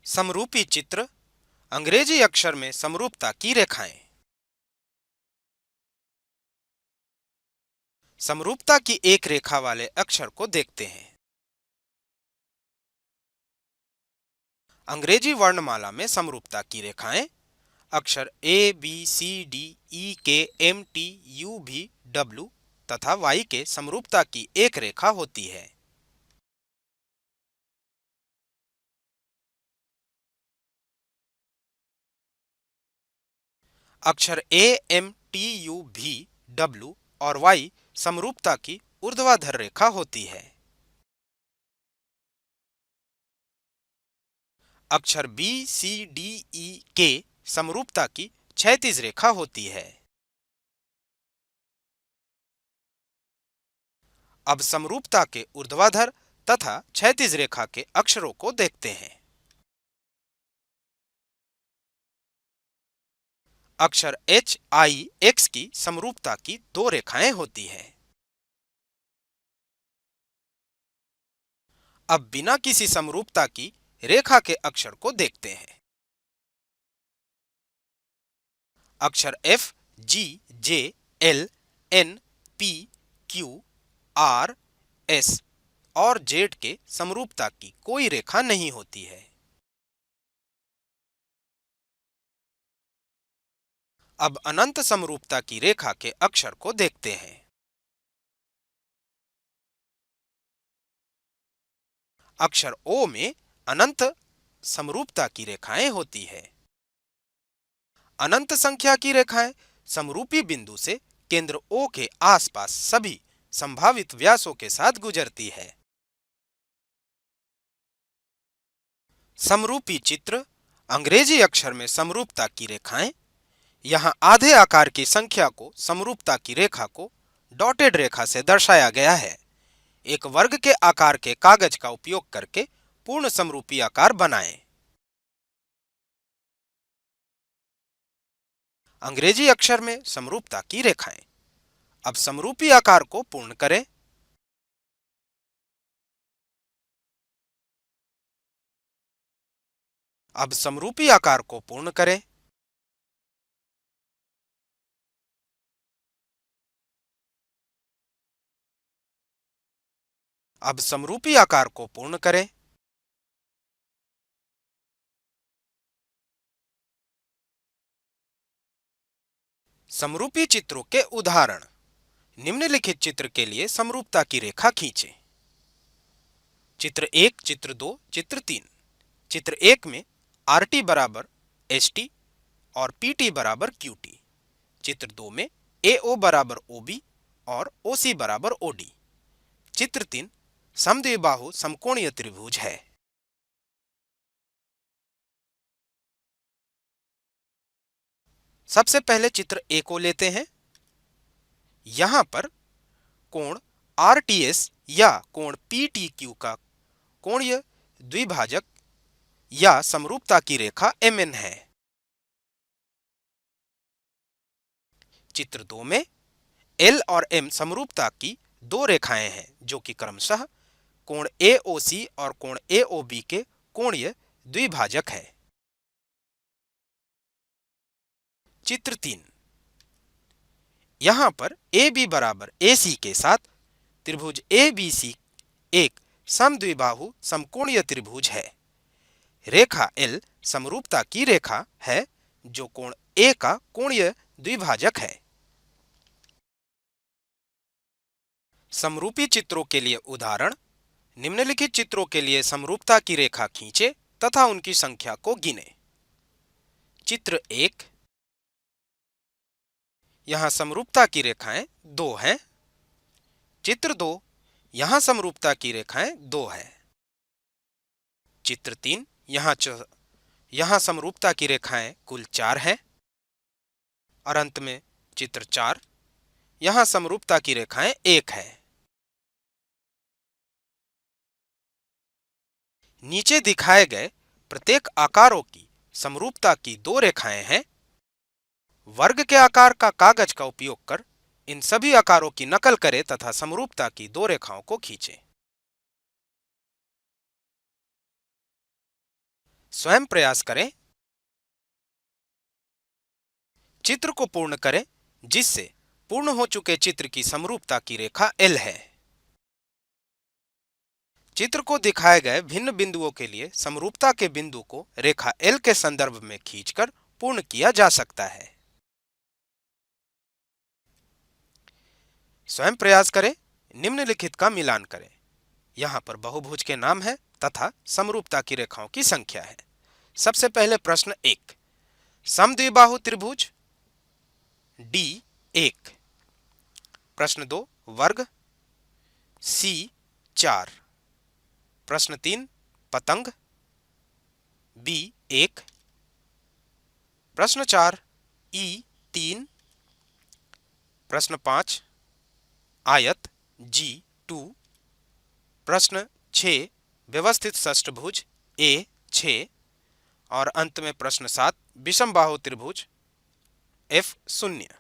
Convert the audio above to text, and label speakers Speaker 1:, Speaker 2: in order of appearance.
Speaker 1: समरूपी चित्र, अंग्रेजी अक्षर में समरूपता की रेखाएं। समरूपता की एक रेखा वाले अक्षर को देखते हैं। अंग्रेजी वर्णमाला में समरूपता की रेखाएं अक्षर ए, बी, सी, डी, ई, के, एम, टी, यू, भी, डब्ल्यू तथा वाई के समरूपता की एक रेखा होती है। अक्षर ए, एम, टी, यू, भी, डब्ल्यू और वाई समरूपता की ऊर्ध्वाधर रेखा होती है। अक्षर बी, सी, डी, ई, के समरूपता की क्षैतिज रेखा होती है। अब समरूपता के ऊर्ध्वाधर तथा क्षैतिज रेखा के अक्षरों को देखते हैं। अक्षर एच, आई, एक्स की समरूपता की दो रेखाएं होती हैं। अब बिना किसी समरूपता की रेखा के अक्षर को देखते हैं। अक्षर F, G, J, L, N, P, Q, R, S और जेड के समरूपता की कोई रेखा नहीं होती है। अब अनंत समरूपता की रेखा के अक्षर को देखते हैं। अक्षर ओ में अनंत समरूपता की रेखाएं होती है। अनंत संख्या की रेखाएं समरूपी बिंदु से केंद्र ओ के आसपास सभी संभावित व्यासों के साथ गुजरती है। समरूपी चित्र, अंग्रेजी अक्षर में समरूपता की रेखाएं। यहाँ आधे आकार की संख्या को समरूपता की रेखा को डॉटेड रेखा से दर्शाया गया है। एक वर्ग के आकार के कागज का उपयोग करके पूर्ण समरूपी आकार बनाएं। अंग्रेजी अक्षर में समरूपता की रेखाएं। अब समरूपी आकार को पूर्ण करें। अब समरूपी आकार को पूर्ण करें। अब समरूपी आकार को पूर्ण करें। समरूपी चित्रों के उदाहरण। निम्नलिखित चित्र के लिए समरूपता की रेखा खींचें। चित्र एक, चित्र दो, चित्र तीन। चित्र एक में आर टी बराबर एस टी और पी टी बराबर क्यू टी। चित्र दो में ए ओ बराबर ओ बी और ओ सी बराबर ओ डी। चित्र तीन समद्विबाहु समकोणीय त्रिभुज है। सबसे पहले चित्र ए को लेते हैं। यहाँ पर कोण आर टी एस या कोण पी टी क्यू का कोणीय द्विभाजक या समरूपता की रेखा एम एन है। चित्र दो में एल और एम समरूपता की दो रेखाएं हैं जो कि क्रमशः कोण ए ओ सी और कोण ए ओ बी के कोणीय द्विभाजक है। चित्र तीन, यहाँ पर ए बी बराबर ए सी के साथ त्रिभुज ए बी सी एक समद्विबाहु समकोणीय त्रिभुज है। रेखा एल समरूपता की रेखा है जो कोण ए का कोणीय द्विभाजक है। समरूपी चित्रों के लिए उदाहरण। निम्नलिखित चित्रों के लिए समरूपता की रेखा खींचे तथा उनकी संख्या को गिने। चित्र एक, यहाँ समरूपता की रेखाएं दो हैं। चित्र दो, यहाँ समरूपता की रेखाएं दो है। चित्र तीन, यहाँ समरूपता की रेखाएं कुल चार हैं। और अंत में चित्र चार, यहाँ समरूपता की रेखाएं एक है। नीचे दिखाए गए प्रत्येक आकारों की समरूपता की दो रेखाएं हैं। वर्ग के आकार का कागज का उपयोग कर इन सभी आकारों की नकल करें तथा समरूपता की दो रेखाओं को खींचें। स्वयं प्रयास करें। चित्र को पूर्ण करें जिससे पूर्ण हो चुके चित्र की समरूपता की रेखा L है। चित्र को दिखाए गए भिन्न बिंदुओं के लिए समरूपता के बिंदु को रेखा L के संदर्भ में खींचकर पूर्ण किया जा सकता है। स्वयं प्रयास करें, निम्नलिखित का मिलान करें। यहाँ पर बहुभुज के नाम है तथा समरूपता की रेखाओं की संख्या है। सबसे पहले प्रश्न 1, समद्विबाहु त्रिभुज D1। प्रश्न 2, वर्ग C4। प्रश्न 3, पतंग B1। प्रश्न 4, E3। प्रश्न 5, आयत G2। प्रश्न 6, व्यवस्थित षष्ठभुज A6। और अंत में प्रश्न 7, विषमबाहु त्रिभुज F0।